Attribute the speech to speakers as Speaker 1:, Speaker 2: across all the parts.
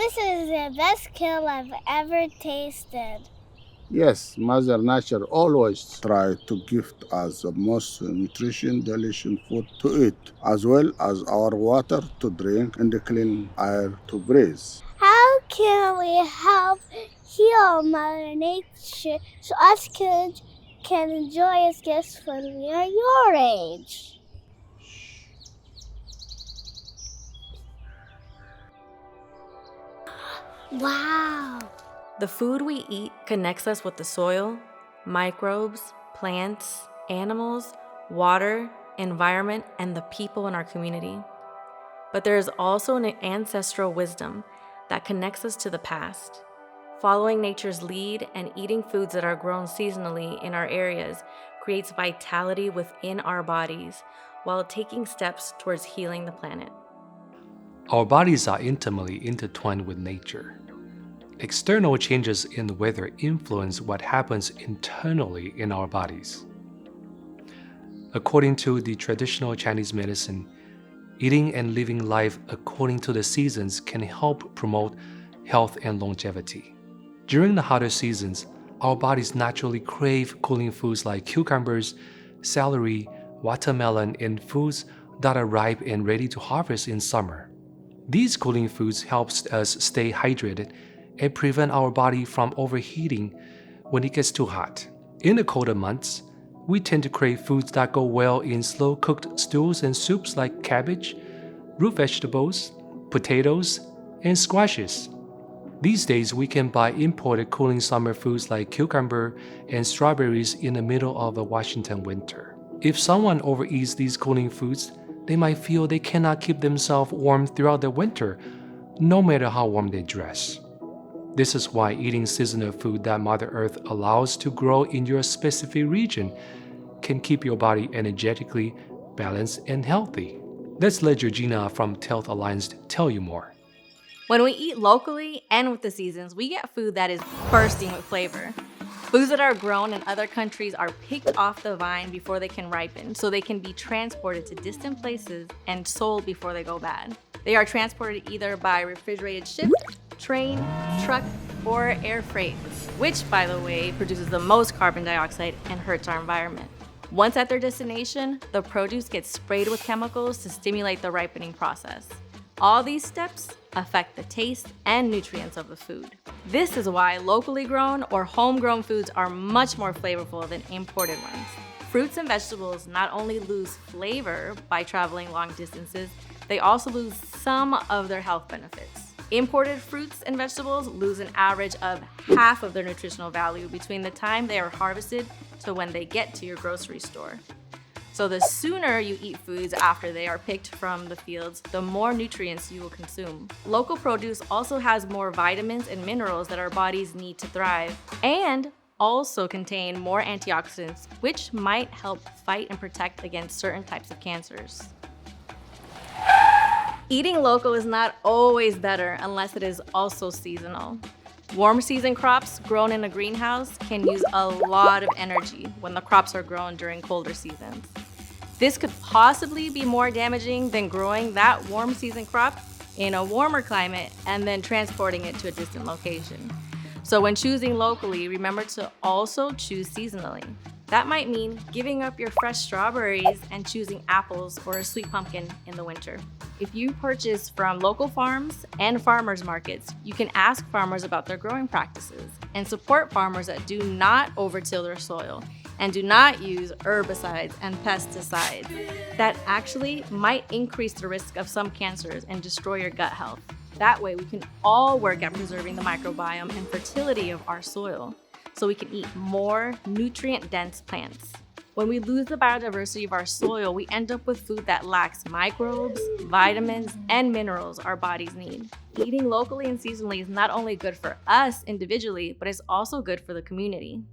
Speaker 1: This is the best kale I've ever tasted.
Speaker 2: Yes, Mother Nature always try to gift us the most nutrition, delicious food to eat, as well as our water to drink and the clean air to breathe.
Speaker 1: How can we help heal Mother Nature so us kids can enjoy its gifts when we are your age? Wow!
Speaker 3: The food we eat connects us with the soil, microbes, plants, animals, water, environment, and the people in our community. But there is also an ancestral wisdom that connects us to the past. Following nature's lead and eating foods that are grown seasonally in our areas creates vitality within our bodies while taking steps towards healing the planet.
Speaker 4: Our bodies are intimately intertwined with nature. External changes in the weather influence what happens internally in our bodies. According to the traditional Chinese medicine, eating and living life according to the seasons can help promote health and longevity. During the hotter seasons, our bodies naturally crave cooling foods like cucumbers, celery, watermelon, and foods that are ripe and ready to harvest in summer. These cooling foods help us stay hydrated and prevent our body from overheating when it gets too hot. In the colder months, we tend to crave foods that go well in slow-cooked stews and soups like cabbage, root vegetables, potatoes, and squashes. These days, we can buy imported cooling summer foods like cucumber and strawberries in the middle of the Washington winter. If someone overeats these cooling foods, they might feel they cannot keep themselves warm throughout the winter, no matter how warm they dress. This is why eating seasonal food that Mother Earth allows to grow in your specific region can keep your body energetically balanced and healthy. Let's let Georgina from Health Alliance tell you more.
Speaker 3: When we eat locally and with the seasons, we get food that is bursting with flavor. Foods that are grown in other countries are picked off the vine before they can ripen, so they can be transported to distant places and sold before they go bad. They are transported either by refrigerated ship, train, truck, or air freight, which, by the way, produces the most carbon dioxide and hurts our environment. Once at their destination, the produce gets sprayed with chemicals to stimulate the ripening process. All these steps affect the taste and nutrients of the food. This is why locally grown or homegrown foods are much more flavorful than imported ones. Fruits and vegetables not only lose flavor by traveling long distances, they also lose some of their health benefits. Imported fruits and vegetables lose an average of half of their nutritional value between the time they are harvested to when they get to your grocery store. So the sooner you eat foods after they are picked from the fields, the more nutrients you will consume. Local produce also has more vitamins and minerals that our bodies need to thrive, and also contain more antioxidants, which might help fight and protect against certain types of cancers. Eating local is not always better unless it is also seasonal. Warm season crops grown in a greenhouse can use a lot of energy when the crops are grown during colder seasons. This could possibly be more damaging than growing that warm season crop in a warmer climate and then transporting it to a distant location. So when choosing locally, remember to also choose seasonally. That might mean giving up your fresh strawberries and choosing apples or a sweet pumpkin in the winter. If you purchase from local farms and farmers markets, you can ask farmers about their growing practices and support farmers that do not overtill their soil and do not use herbicides and pesticides that actually might increase the risk of some cancers and destroy your gut health. That way, we can all work at preserving the microbiome and fertility of our soil, so we can eat more nutrient-dense plants. When we lose the biodiversity of our soil, we end up with food that lacks microbes, vitamins, and minerals our bodies need. Eating locally and seasonally is not only good for us individually, but it's also good for the community.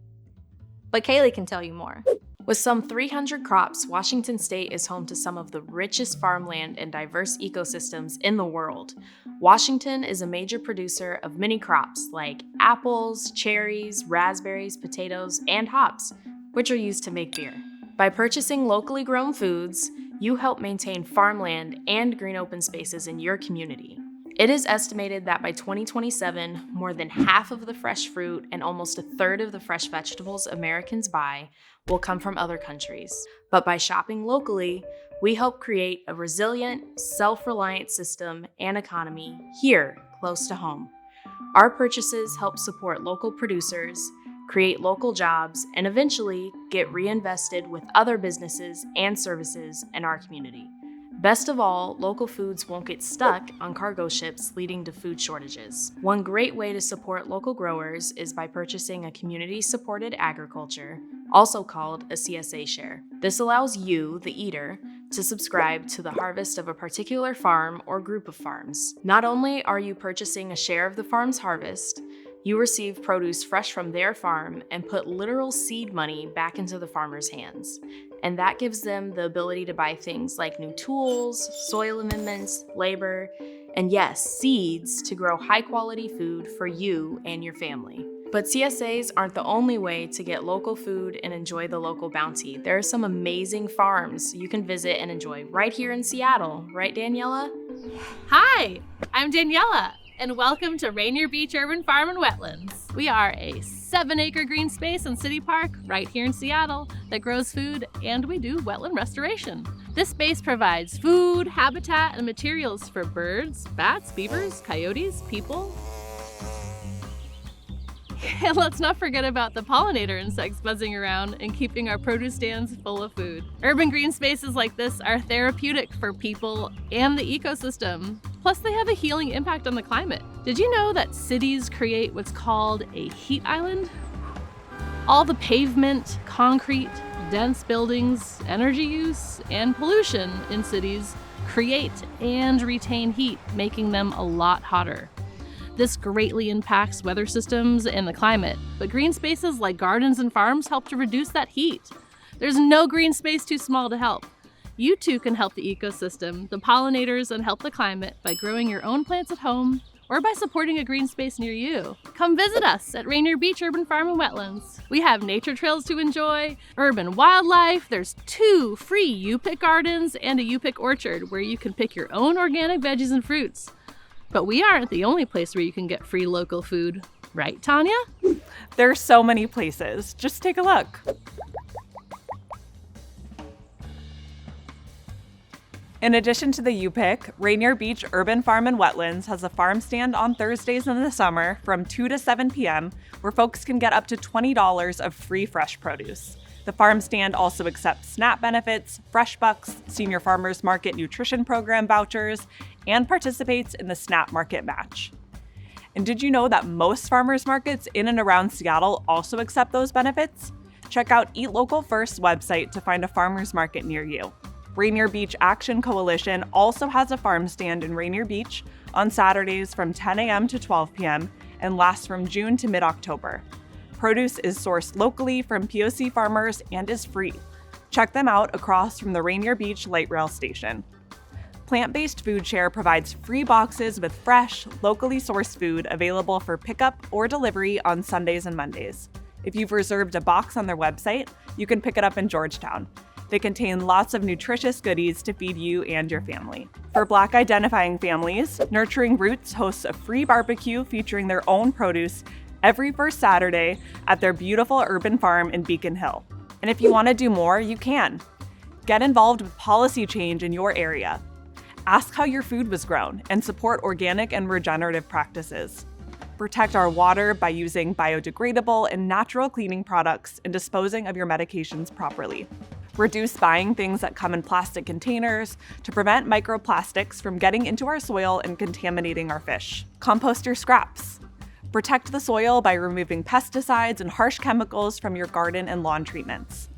Speaker 3: But Kaylee can tell you more.
Speaker 5: With some 300 crops, Washington State is home to some of the richest farmland and diverse ecosystems in the world. Washington is a major producer of many crops like apples, cherries, raspberries, potatoes, and hops, which are used to make beer. By purchasing locally grown foods, you help maintain farmland and green open spaces in your community. It is estimated that by 2027, more than half of the fresh fruit and almost a third of the fresh vegetables Americans buy will come from other countries. But by shopping locally, we help create a resilient, self-reliant system and economy here, close to home. Our purchases help support local producers, create local jobs, and eventually get reinvested with other businesses and services in our community. Best of all, local foods won't get stuck on cargo ships, leading to food shortages. One great way to support local growers is by purchasing a community-supported agriculture, also called a CSA share. This allows you, the eater, to subscribe to the harvest of a particular farm or group of farms. Not only are you purchasing a share of the farm's harvest, you receive produce fresh from their farm and put literal seed money back into the farmer's hands. And that gives them the ability to buy things like new tools, soil amendments, labor, and yes, seeds to grow high-quality food for you and your family. But CSAs aren't the only way to get local food and enjoy the local bounty. There are some amazing farms you can visit and enjoy right here in Seattle, right, Daniela?
Speaker 6: Hi, I'm Daniela, and welcome to Rainier Beach Urban Farm and Wetlands. We are a 7-acre green space and city park right here in Seattle that grows food, and we do wetland restoration. This space provides food, habitat, and materials for birds, bats, beavers, coyotes, people. And let's not forget about the pollinator insects buzzing around and keeping our produce stands full of food. Urban green spaces like this are therapeutic for people and the ecosystem. Plus, they have a healing impact on the climate. Did you know that cities create what's called a heat island? All the pavement, concrete, dense buildings, energy use, and pollution in cities create and retain heat, making them a lot hotter. This greatly impacts weather systems and the climate, but green spaces like gardens and farms help to reduce that heat. There's no green space too small to help. You too can help the ecosystem, the pollinators, and help the climate by growing your own plants at home or by supporting a green space near you. Come visit us at Rainier Beach Urban Farm and Wetlands. We have nature trails to enjoy, urban wildlife, there's 2 free U-Pick gardens and a U-Pick orchard where you can pick your own organic veggies and fruits. But we aren't the only place where you can get free local food. Right, Tanya?
Speaker 7: There are so many places. Just take a look. In addition to the U-Pick, Rainier Beach Urban Farm and Wetlands has a farm stand on Thursdays in the summer from 2 to 7 p.m. where folks can get up to $20 of free fresh produce. The farm stand also accepts SNAP benefits, Fresh Bucks, Senior Farmers Market Nutrition Program vouchers, and participates in the SNAP Market Match. And did you know that most farmers markets in and around Seattle also accept those benefits? Check out Eat Local First's website to find a farmers market near you. Rainier Beach Action Coalition also has a farm stand in Rainier Beach on Saturdays from 10 a.m. to 12 p.m. and lasts from June to mid-October. Produce is sourced locally from POC farmers and is free. Check them out across from the Rainier Beach Light Rail Station. Plant-Based Food Share provides free boxes with fresh, locally sourced food available for pickup or delivery on Sundays and Mondays. If you've reserved a box on their website, you can pick it up in Georgetown. They contain lots of nutritious goodies to feed you and your family. For Black identifying families, Nurturing Roots hosts a free barbecue featuring their own produce every first Saturday at their beautiful urban farm in Beacon Hill. And if you want to do more, you can. Get involved with policy change in your area. Ask how your food was grown and support organic and regenerative practices. Protect our water by using biodegradable and natural cleaning products and disposing of your medications properly. Reduce buying things that come in plastic containers to prevent microplastics from getting into our soil and contaminating our fish. Compost your scraps. Protect the soil by removing pesticides and harsh chemicals from your garden and lawn treatments.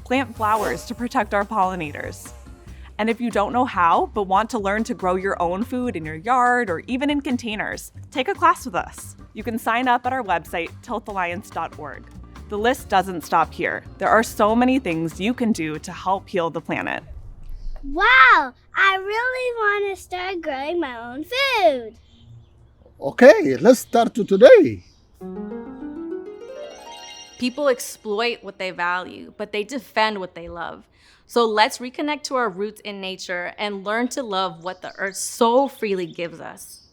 Speaker 7: Plant flowers to protect our pollinators. And if you don't know how, but want to learn to grow your own food in your yard or even in containers, take a class with us. You can sign up at our website, tiltalliance.org. The list doesn't stop here. There are so many things you can do to help heal the planet.
Speaker 1: Wow, I really want to start growing my own food.
Speaker 2: Okay, let's start today.
Speaker 3: People exploit what they value, but they defend what they love. So let's reconnect to our roots in nature and learn to love what the earth so freely gives us.